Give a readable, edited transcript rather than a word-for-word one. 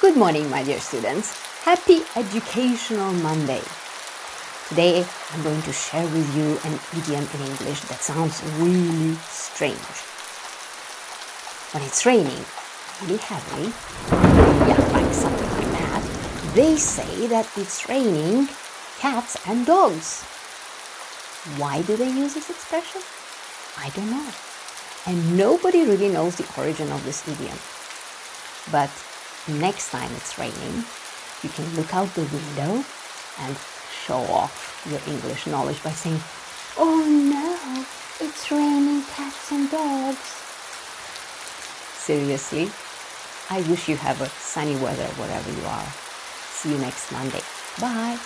Good morning, my dear students. Happy Educational Monday. Today, I'm going to share with you an idiom in English that sounds really strange. When it's raining really heavily, like something like that, they say that it's raining cats and dogs. Why do they use this expression? I don't know. And nobody really knows the origin of this idiom. But next time it's raining, you can look out the window and show off your English knowledge by saying, "Oh no, it's raining cats and dogs." Seriously, I wish you have a sunny weather wherever you are. See you next Monday. Bye.